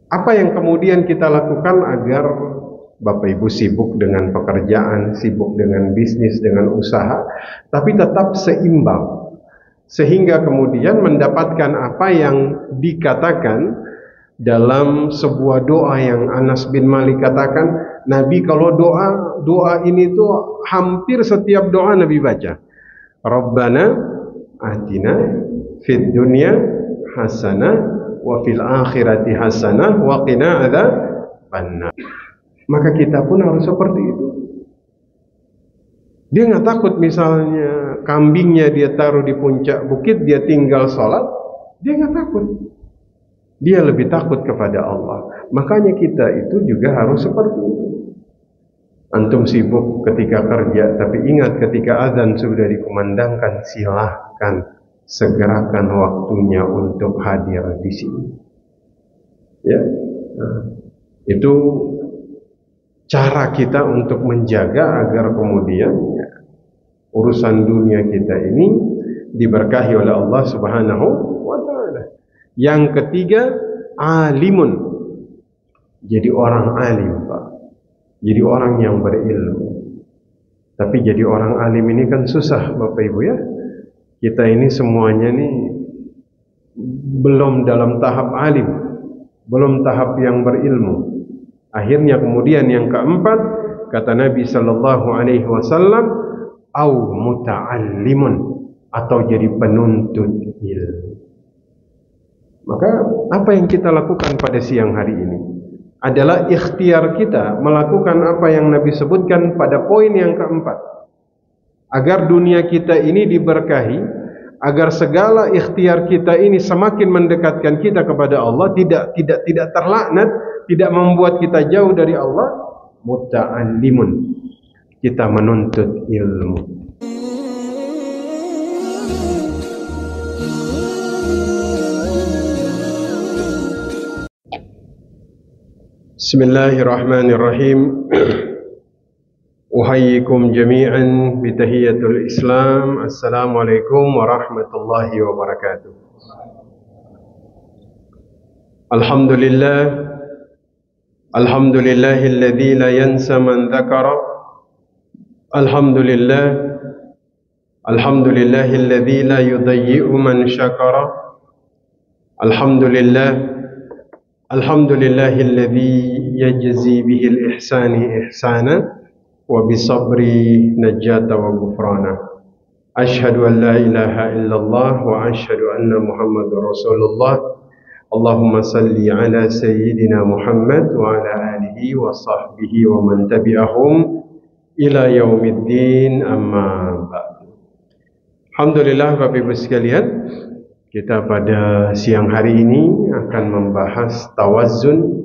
Apa yang kemudian kita lakukan agar Bapak Ibu sibuk dengan pekerjaan, sibuk dengan bisnis, dengan usaha, tapi tetap seimbang, sehingga kemudian mendapatkan apa yang dikatakan dalam sebuah doa yang Anas bin Malik katakan, Nabi kalau doa ini tuh hampir setiap doa Nabi baca. Rabbana atina fid dunya hasanah wa fil akhirati hasanah wa qina adzabannar. Maka kita pun harus seperti itu. Dia nggak takut misalnya kambingnya dia taruh di puncak bukit, dia tinggal sholat, dia nggak takut. Dia lebih takut kepada Allah. Makanya kita itu juga harus seperti itu. Antum sibuk ketika kerja, tapi ingat ketika azan sudah dikumandangkan, silahkan segerakan waktunya untuk hadir di sini. Ya, itu cara kita untuk menjaga agar kemudian urusan dunia kita ini diberkahi oleh Allah Subhanahu wa ta'ala. Yang ketiga, alimun. Jadi orang alim, Pak. Jadi orang yang berilmu. Tapi jadi orang alim ini kan susah, Bapak Ibu ya. Kita ini semuanya nih belum dalam tahap alim, belum tahap yang berilmu. Akhirnya kemudian yang keempat, kata Nabi sallallahu alaihi wasallam, au muta'allimun, atau jadi penuntut ilmu. Maka apa yang kita lakukan pada siang hari ini adalah ikhtiar kita melakukan apa yang Nabi sebutkan pada poin yang keempat, agar dunia kita ini diberkahi, agar segala ikhtiar kita ini semakin mendekatkan kita kepada Allah, tidak terlaknat, tidak membuat kita jauh dari Allah. Muta'allimun, kita menuntut ilmu. Bismillahirrahmanirrahim. Uhayyikum jami'an bitahiyatul Islam. Assalamualaikum warahmatullahi wabarakatuh. Alhamdulillah, alhamdulillahilladzi la yansa man dzakara. Alhamdulillah, alhamdulillahilladzi la yudayyi'u man syakara. Alhamdulillah, alhamdulillahilladzi yajzi bihil ihsani ihsana wa bisabri najata wa ghufrana. Asyhadu an la ilaha illallah wa asyhadu anna Muhammadar Rasulullah. Allahumma salli ala sayyidina Muhammad wa ala alihi wa sahbihi wa man tabi'ahum ila yaumiddin, amma ba'du. Alhamdulillah Bapak Ibu sekalian, kita pada siang hari ini akan membahas tawazun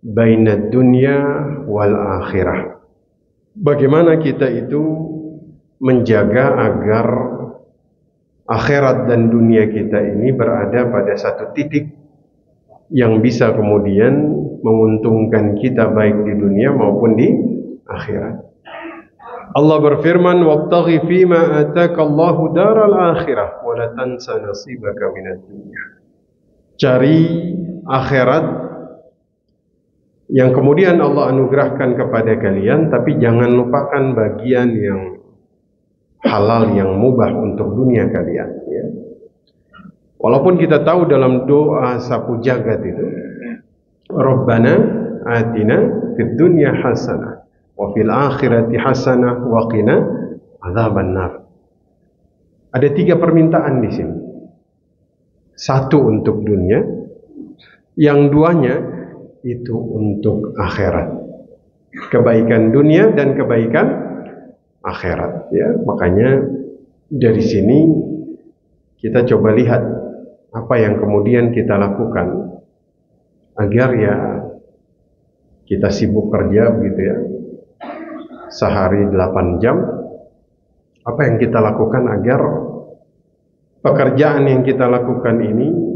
bainad dunya wal akhirah. Bagaimana kita itu menjaga agar akhirat dan dunia kita ini berada pada satu titik yang bisa kemudian menguntungkan kita baik di dunia maupun di akhirat. Allah berfirman, wabtaghi fima ataka Allahu daral akhirah wa la tansa nasibaka minad dunya. Cari akhirat yang kemudian Allah anugerahkan kepada kalian, tapi jangan lupakan bagian yang halal, yang mubah untuk dunia kalian, ya. Walaupun kita tahu dalam doa sapu jagat itu, Rabbana atina fid dunya hasanah wa fil akhirati hasanah wa qina adzabannar. Ada 3 permintaan di sini. 1 untuk dunia, yang 2-nya itu untuk akhirat. Kebaikan dunia dan kebaikan akhirat, ya. Makanya dari sini kita coba lihat apa yang kemudian kita lakukan agar ya kita sibuk kerja begitu ya, sehari 8 jam. Apa yang kita lakukan agar pekerjaan yang kita lakukan ini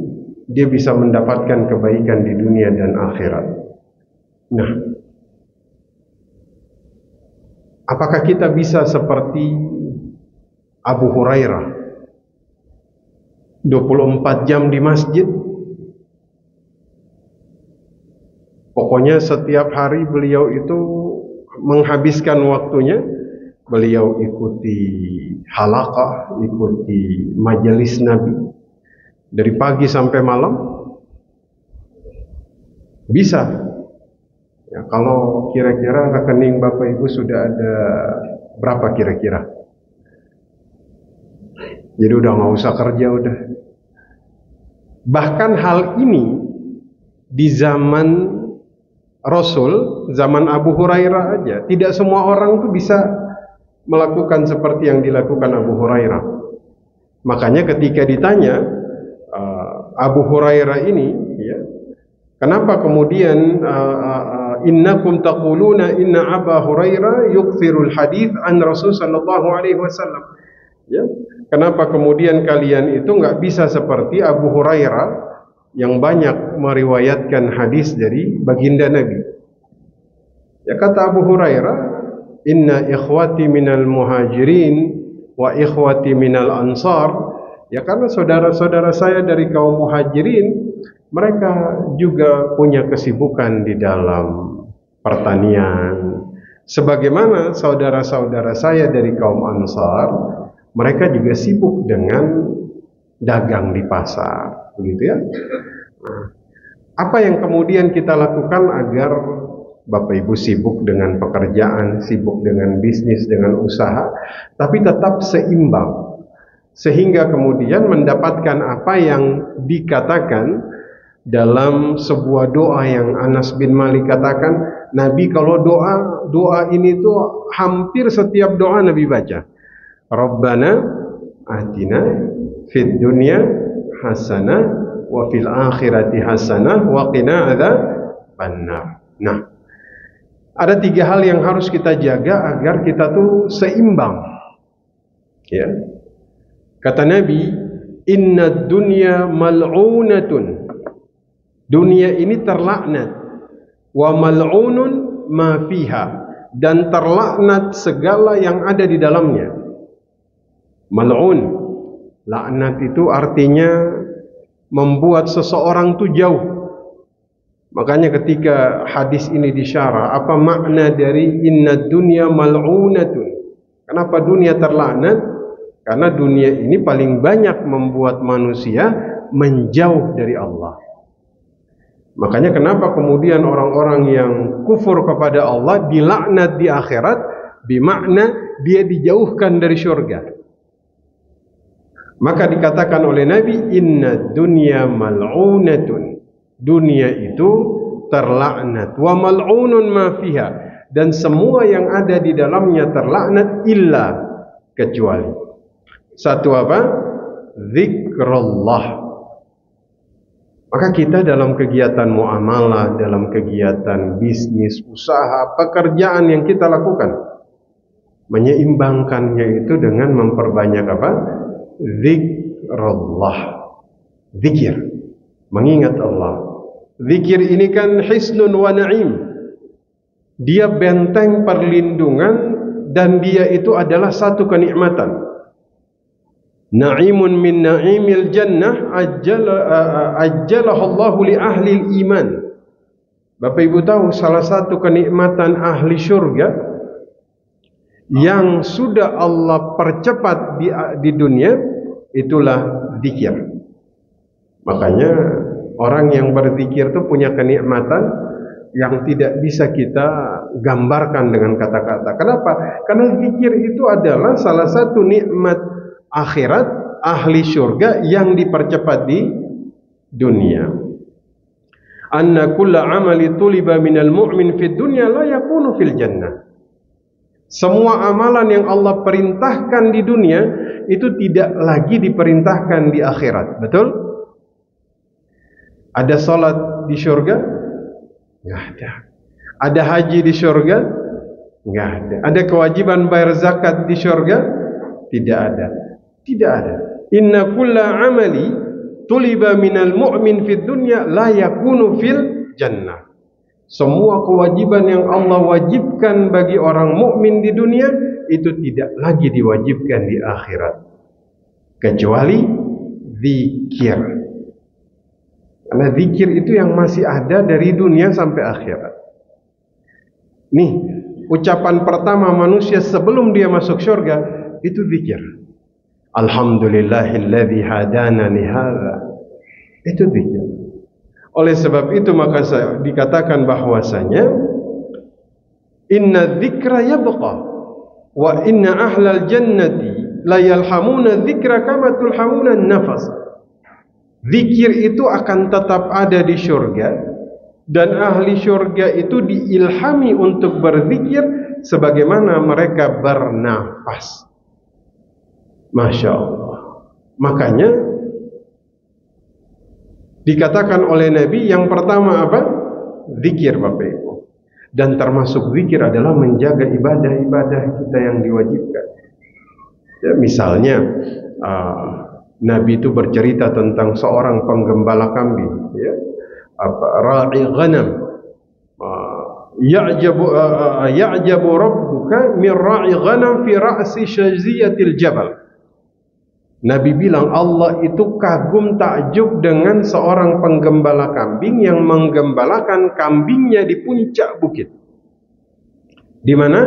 dia bisa mendapatkan kebaikan di dunia dan akhirat. Nah, apakah kita bisa seperti Abu Hurairah 24 jam di masjid? Pokoknya setiap hari beliau itu menghabiskan waktunya, beliau ikuti halaqah, ikuti majelis Nabi dari pagi sampai malam. Bisa. Ya, kalau kira-kira rekening Bapak Ibu sudah ada berapa kira-kira? Jadi udah nggak usah kerja udah. Bahkan hal ini di zaman Rasul, zaman Abu Hurairah aja, tidak semua orang tuh bisa melakukan seperti yang dilakukan Abu Hurairah. Makanya ketika ditanya Abu Hurairah ini, ya, kenapa kemudian innakum taquluna inna Aba Hurairah yukthirul hadits an Rasul sallallahu alaihi wasallam. Ya, kenapa kemudian kalian itu nggak bisa seperti Abu Hurairah yang banyak meriwayatkan hadis dari baginda Nabi? Ya, kata Abu Hurairah, inna ikhwati minal muhajirin wa ikhwati minal ansar. Ya, karena saudara-saudara saya dari kaum muhajirin, mereka juga punya kesibukan di dalam pertanian. Sebagaimana saudara-saudara saya dari kaum ansar, mereka juga sibuk dengan dagang di pasar, begitu ya. Nah, apa yang kemudian kita lakukan agar Bapak Ibu sibuk dengan pekerjaan, sibuk dengan bisnis, dengan usaha, tapi tetap seimbang, sehingga kemudian mendapatkan apa yang dikatakan dalam sebuah doa yang Anas bin Malik katakan, Nabi kalau doa ini tuh hampir setiap doa Nabi baca, Rabbana atina fid dunya hasanah wa fil akhirati hasanah wa qina adzabannar. Nah, ada 3 hal yang harus kita jaga agar kita tuh seimbang. Ya. Kata Nabi, inna dunya mal'unatun. Dunia ini terlaknat. Wa mal'unun ma fiha, dan terlaknat segala yang ada di dalamnya. Mal'un, laknat itu artinya membuat seseorang itu jauh. Makanya ketika hadis ini disyarah, apa makna dari inna dunya mal'unatun? Kenapa dunia terlaknat? Karena dunia ini paling banyak membuat manusia menjauh dari Allah. Makanya kenapa kemudian orang-orang yang kufur kepada Allah dilaknat di akhirat, bermakna dia dijauhkan dari surga. Maka dikatakan oleh Nabi, inna dunya mal'unatun. Dunia itu terlaknat. Wa mal'unun ma fiha. Dan semua yang ada di dalamnya terlaknat illa, kecuali satu apa? Zikrullah. Maka kita dalam kegiatan muamalah, dalam kegiatan bisnis, usaha, pekerjaan yang kita lakukan, menyeimbangkannya itu dengan memperbanyak apa? Zikrullah. Zikir, mengingat Allah. Zikir ini kan hisnun wa na'im. Dia benteng perlindungan dan dia itu adalah satu kenikmatan. Na'imun min na'imil jannah ajjalahu Allahu li ahli iman. Bapak Ibu tahu salah satu kenikmatan ahli surga yang sudah Allah percepat di dunia, itulah zikir. Makanya orang yang berzikir itu punya kenikmatan yang tidak bisa kita gambarkan dengan kata-kata. Kenapa? Karena zikir itu adalah salah satu nikmat akhirat ahli surga yang dipercepat di dunia. Anna kulla amali tuliba minal mu'min fid dunya la yakunu fil jannah. Semua amalan yang Allah perintahkan di dunia itu tidak lagi diperintahkan di akhirat. Betul? Ada salat di surga? Enggak ada. Ada haji di surga? Enggak ada. Ada kewajiban bayar zakat di surga? Tidak ada. Tidak ada. Inna kulla amali tuliba minal mu'min fid dunya la yakunu fil jannah. Semua kewajiban yang Allah wajibkan bagi orang mukmin di dunia itu tidak lagi diwajibkan di akhirat, kecuali zikir. Karena zikir itu yang masih ada dari dunia sampai akhirat. Nih, ucapan pertama manusia sebelum dia masuk surga itu zikir. Alhamdulillahilladzi hadana li hadza. Itu zikir. Oleh sebab itu maka dikatakan bahwasanya inna dzikra yabqa wa inna ahlal jannati la yalhamuna dzikra kama tulhamuna nafas. Zikir itu akan tetap ada di surga, dan ahli surga itu diilhami untuk berzikir sebagaimana mereka bernafas. Masya Allah. Makanya dikatakan oleh Nabi yang pertama apa? Zikir, Bapak Ibu. Dan termasuk zikir adalah menjaga ibadah-ibadah kita yang diwajibkan. Ya, misalnya Nabi itu bercerita tentang seorang penggembala kambing, ya, ra'i ghanam. Ya'jabu rabbuka min ra'i ghanam fi ra'si syaziyatil jabal. Nabi bilang Allah itu kagum takjub dengan seorang penggembala kambing yang menggembalakan kambingnya di puncak bukit. Di mana?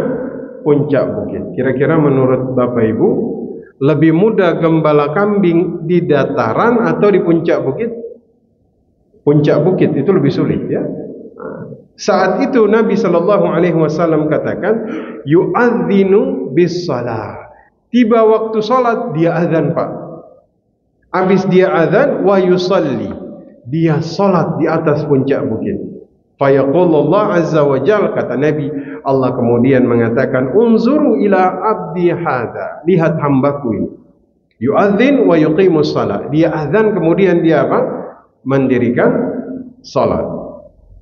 Puncak bukit. Kira-kira menurut Bapak Ibu, lebih mudah gembala kambing di dataran atau di puncak bukit? Puncak bukit itu lebih sulit, ya. Saat itu Nabi SAW katakan, yu'adzinu bis salah. Tiba waktu salat dia azan, Pak. Habis dia azan, wa yusalli. Dia salat di atas puncak bukit. Fayaqulullah azza wa jal, kata Nabi, Allah kemudian mengatakan, unzuru ila abdi hadha, lihat hambaku ini, yu'adzin wa yuqimus salat. Dia azan kemudian dia apa? Mendirikan salat.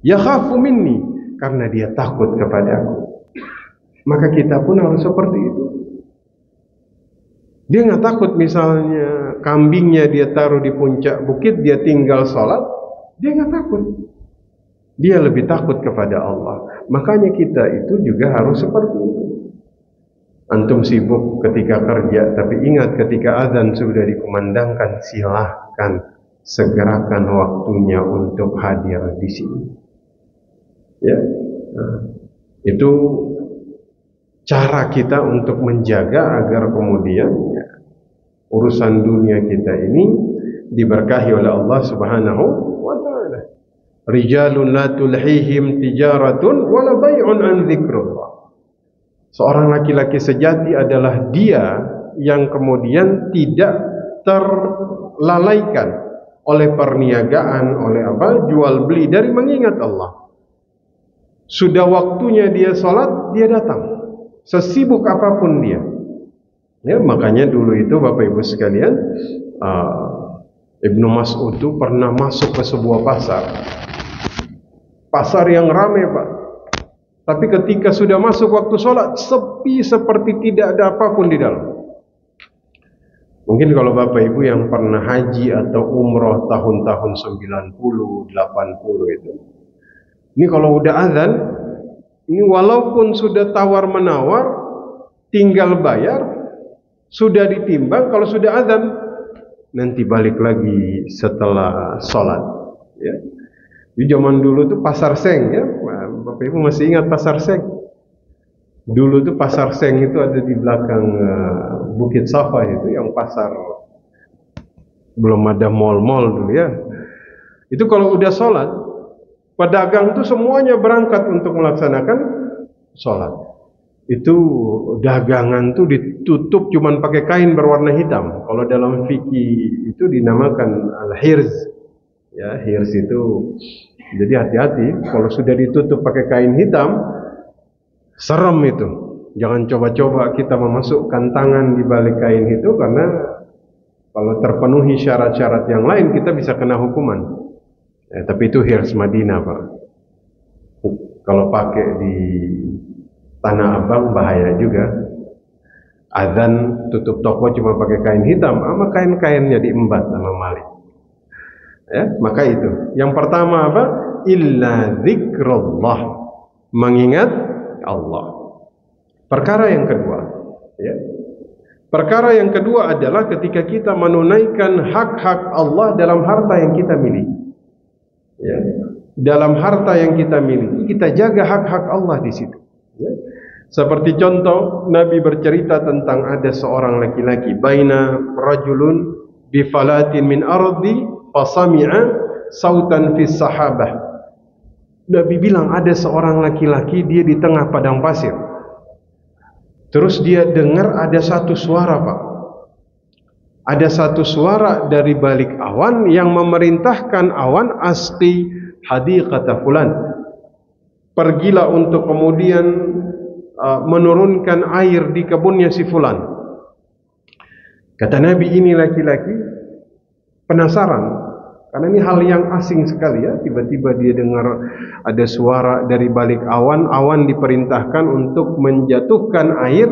Yakhafu minni, karena dia takut kepadaku. Maka kita pun harus seperti itu. Dia nggak takut misalnya kambingnya dia taruh di puncak bukit, dia tinggal salat, dia nggak takut. Dia lebih takut kepada Allah. Makanya kita itu juga harus seperti itu. Antum sibuk ketika kerja, tapi ingat ketika azan sudah dikumandangkan, silahkan segerakan waktunya untuk hadir di sini. Ya, itu cara kita untuk menjaga agar kemudian ya, urusan dunia kita ini diberkahi oleh Allah Subhanahu wa ta'ala. Rijalun la tulhihim tijaratun wala bai'un an dzikrullah. Seorang laki-laki sejati adalah dia yang kemudian tidak terlalaikan oleh perniagaan, oleh apa? Jual beli dari mengingat Allah. Sudah waktunya dia salat, dia datang. Sesibuk apapun dia. Ya, makanya dulu itu Bapak Ibu sekalian, Ibnu Mas'ud itu pernah masuk ke sebuah pasar. Pasar yang ramai, Pak. Tapi ketika sudah masuk waktu sholat, sepi seperti tidak ada apapun di dalam. Mungkin kalau Bapak Ibu yang pernah haji atau umroh tahun-tahun 90, 80 itu. Ini kalau udah azan, ini walaupun sudah tawar-menawar, tinggal bayar, sudah ditimbang, kalau sudah azan, nanti balik lagi setelah sholat. Ya. Di zaman dulu tuh pasar seng, ya, Bapak Ibu masih ingat pasar seng? Dulu tuh pasar seng itu ada di belakang Bukit Safa itu, yang pasar belum ada mall-mall dulu ya. Itu kalau udah sholat, pedagang tuh semuanya berangkat untuk melaksanakan sholat. Itu dagangan tuh ditutup cuman pakai kain berwarna hitam. Kalau dalam fikih itu dinamakan al-hirz. Ya, hirz itu. Jadi hati-hati kalau sudah ditutup pakai kain hitam, serem itu. Jangan coba-coba kita memasukkan tangan di balik kain itu, karena kalau terpenuhi syarat-syarat yang lain kita bisa kena hukuman. Tapi itu hirz Madinah, Pak. Kalau pakai di Tanah Abang bahaya juga. Azan tutup toko cuma pakai kain hitam, sama kain-kainnya diembat sama maling. Ya, maka itu. Yang pertama apa? Illa dzikrullah, mengingat Allah. Perkara yang kedua, ya. Perkara yang kedua adalah ketika kita menunaikan hak-hak Allah dalam harta yang kita miliki. Ya. Dalam harta yang kita miliki, kita jaga hak-hak Allah di situ. Ya. Seperti contoh, Nabi bercerita tentang ada seorang laki-laki, baina rajulun bifalatin min ardi fasami'a sautan fis sahabah. Nabi bilang ada seorang laki-laki, dia di tengah padang pasir. Terus dia dengar ada satu suara, Pak. Ada satu suara dari balik awan yang memerintahkan awan, asqi hadiqata fulan. Pergilah untuk kemudian menurunkan air di kebunnya si fulan. Kata Nabi, ini laki-laki penasaran, karena ini hal yang asing sekali ya. Tiba-tiba dia dengar ada suara dari balik awan. Awan diperintahkan untuk menjatuhkan air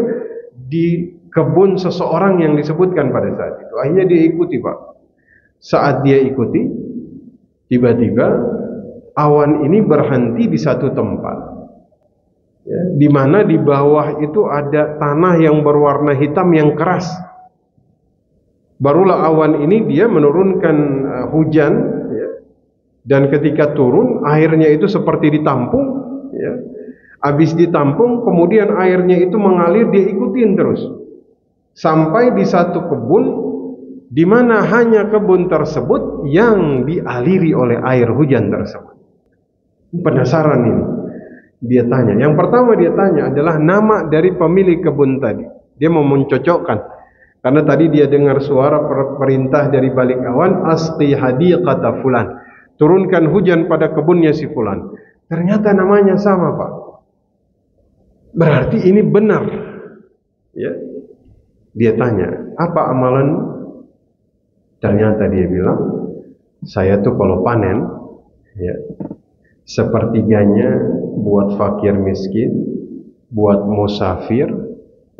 di kebun seseorang yang disebutkan pada saat itu. Akhirnya dia ikuti, Pak. Saat dia ikuti, tiba-tiba awan ini berhenti di satu tempat, ya, di mana di bawah itu ada tanah yang berwarna hitam yang keras. Barulah awan ini dia menurunkan hujan, ya, dan ketika turun airnya itu seperti ditampung, ya. Habis ditampung, kemudian airnya itu mengalir, dia ikutin terus sampai di satu kebun, di mana hanya kebun tersebut yang dialiri oleh air hujan tersebut. Penasaran ini, dia tanya. Yang pertama dia tanya adalah nama dari pemilik kebun tadi. Dia mau mencocokkan, karena tadi dia dengar suara perintah dari balik awan, asqi hadiqata fulan, turunkan hujan pada kebunnya si fulan. Ternyata namanya sama, Pak. Berarti ini benar, ya. Dia tanya, apa amalan? Ternyata dia bilang, saya tuh kalau panen, ya, sepertiganya buat fakir miskin, buat musafir,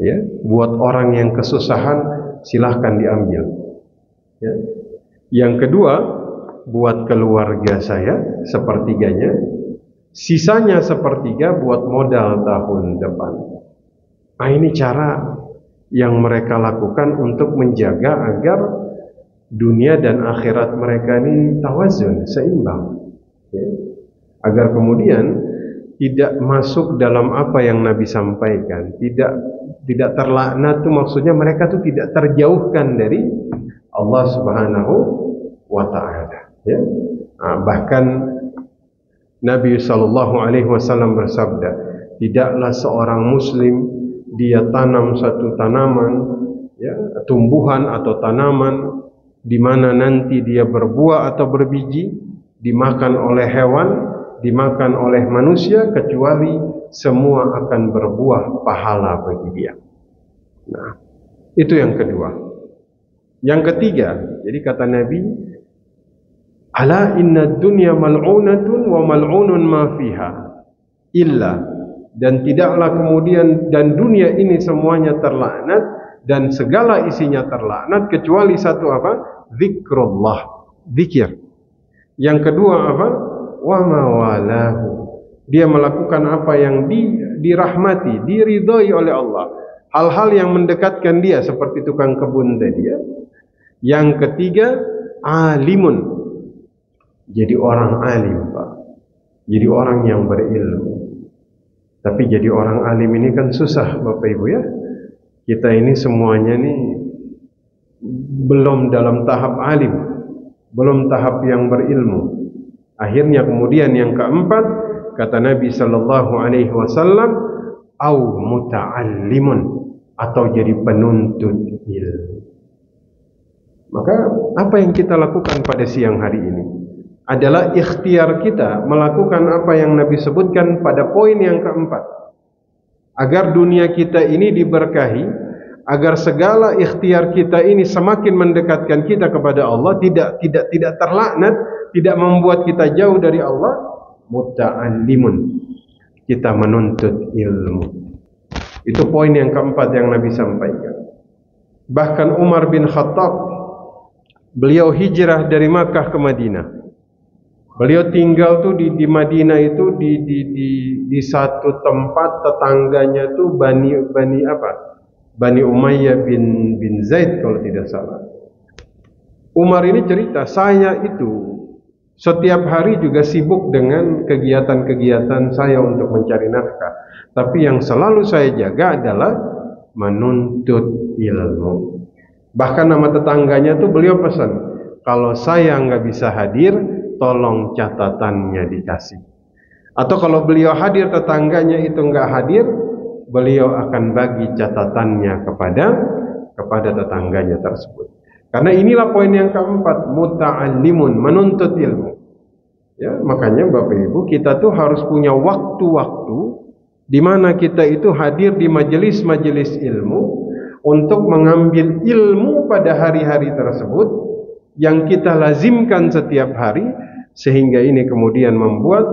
ya, buat orang yang kesusahan, silahkan diambil. Ya. Yang kedua, buat keluarga saya sepertiganya, sisanya sepertiga buat modal tahun depan. Nah, ini cara yang mereka lakukan untuk menjaga agar dunia dan akhirat mereka ini tawazun, seimbang, ya. Agar kemudian tidak masuk dalam apa yang Nabi sampaikan, tidak terlaknat. Itu maksudnya mereka tuh tidak terjauhkan dari Allah Subhanahu wa taala, ya. Nah, bahkan Nabi SAW bersabda, tidaklah seorang muslim dia tanam satu tanaman, ya, tumbuhan atau tanaman di mana nanti dia berbuah atau berbiji, dimakan oleh hewan, dimakan oleh manusia, kecuali semua akan berbuah pahala bagi dia. Nah, itu yang kedua. Yang ketiga, jadi kata Nabi, ala inna dunya mal'unatun wa mal'unun ma fiha illa, dan tidaklah kemudian, dan dunia ini semuanya terlaknat dan segala isinya terlaknat kecuali satu apa? Zikrullah, zikir. Yang kedua apa? Wa mawalahu, dia melakukan apa yang dirahmati, diridhai oleh Allah, hal-hal yang mendekatkan dia seperti tukang kebun tadi, ya. Yang ketiga, alimun, jadi orang alim, Pak. Jadi orang yang berilmu. Tapi jadi orang alim ini kan susah, Bapak Ibu, ya. Kita ini semuanya nih belum dalam tahap alim, belum tahap yang berilmu. Akhirnya kemudian yang keempat, kata Nabi sallallahu alaihi wasallam, au muta'allimun, atau jadi penuntut ilmu. Maka apa yang kita lakukan pada siang hari ini adalah ikhtiar kita melakukan apa yang Nabi sebutkan pada poin yang keempat, agar dunia kita ini diberkahi, agar segala ikhtiar kita ini semakin mendekatkan kita kepada Allah, tidak terlaknat, tidak membuat kita jauh dari Allah. Muta'allimun, kita menuntut ilmu. Itu poin yang keempat yang Nabi sampaikan. Bahkan Umar bin Khattab, beliau hijrah dari Makkah ke Madinah. Beliau tinggal tuh di Madinah itu di satu tempat, tetangganya tuh Bani Umayyah bin Zaid kalau tidak salah. Umar ini cerita, saya itu Setiap hari juga sibuk dengan kegiatan-kegiatan saya untuk mencari nafkah. Tapi yang selalu saya jaga adalah menuntut ilmu. Bahkan nama tetangganya tuh beliau pesan, kalau saya nggak bisa hadir, tolong catatannya dikasih. Atau kalau beliau hadir, tetangganya itu nggak hadir, beliau akan bagi catatannya kepada tetangganya tersebut. Karena inilah poin yang keempat, muta'allimun, menuntut ilmu. Ya, makanya Bapak Ibu, kita tuh harus punya waktu-waktu di mana kita itu hadir di majelis-majelis ilmu untuk mengambil ilmu pada hari-hari tersebut yang kita lazimkan setiap hari, sehingga ini kemudian membuat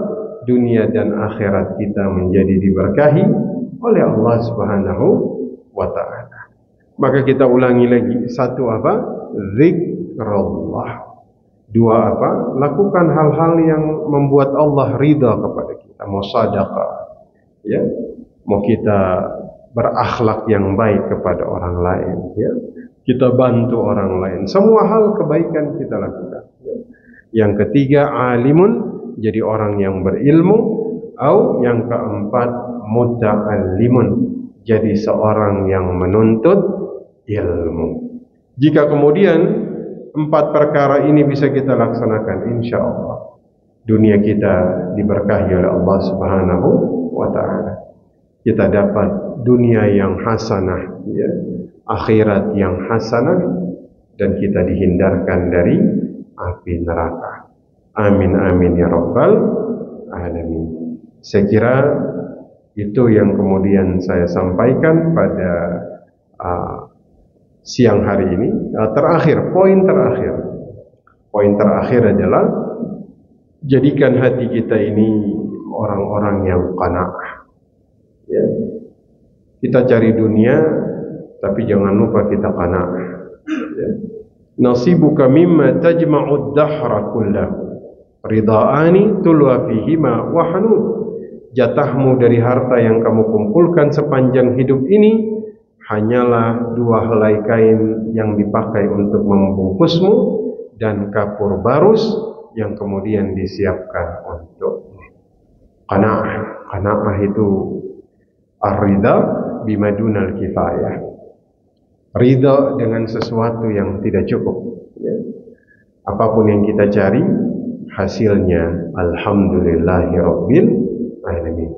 dunia dan akhirat kita menjadi diberkahi oleh Allah Subhanahu wa ta'ala. Maka kita ulangi lagi, satu apa? Zikrullah. Dua apa? Lakukan hal-hal yang membuat Allah ridha kepada kita. Mau sedekah, ya, mau kita berakhlak yang baik kepada orang lain, ya, kita bantu orang lain. Semua hal kebaikan kita lakukan. Ya. Yang ketiga, alimun, jadi orang yang berilmu. Atau yang keempat, muta'allimun, jadi seorang yang menuntut ilmu. Jika kemudian empat perkara ini bisa kita laksanakan, insya Allah dunia kita diberkahi oleh Allah Subhanahu wa ta'ala. Kita dapat dunia yang hasanah, ya, akhirat yang hasanah, dan kita dihindarkan dari api neraka. Amin amin ya rabbal alamin. Saya kira itu yang kemudian saya sampaikan pada siang hari ini. Poin terakhir adalah jadikan hati kita ini orang-orang yang qanaah. Ya. Kita cari dunia, tapi jangan lupa kita qanaah. Ya. Nasibuka mimma tajma'ud dahra kullahu, rida'ani tulwa fihima wa hanud. Jatahmu dari harta yang kamu kumpulkan sepanjang hidup ini hanyalah dua helai kain yang dipakai untuk membungkusmu dan kapur barus yang kemudian disiapkan untukmu. Qanaah. Qanaah itu ar-ridha bimadunal kifayah. Ridha dengan sesuatu yang tidak cukup. Ya. Apapun yang kita cari, hasilnya alhamdulillahi rabbil alamin.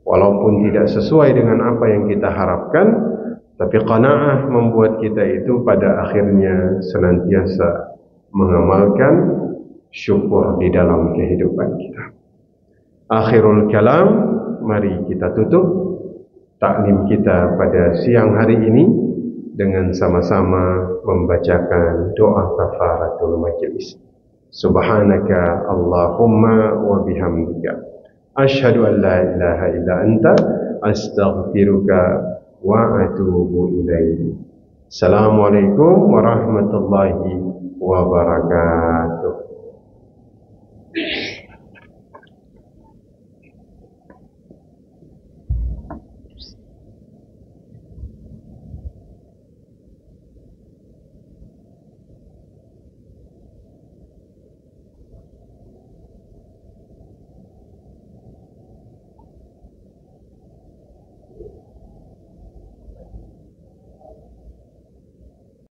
Walaupun tidak sesuai dengan apa yang kita harapkan, tapi qanaah membuat kita itu pada akhirnya senantiasa mengamalkan syukur di dalam kehidupan kita. Akhirul kalam, mari kita tutup taklim kita pada siang hari ini dengan sama-sama membacakan doa kafaratul majlis. Subhanaka Allahumma wa bihamdika asyhadu an la ilaha illa anta astaghfiruka wa atubu ilaik. Assalamualaikum warahmatullahi wabarakatuh.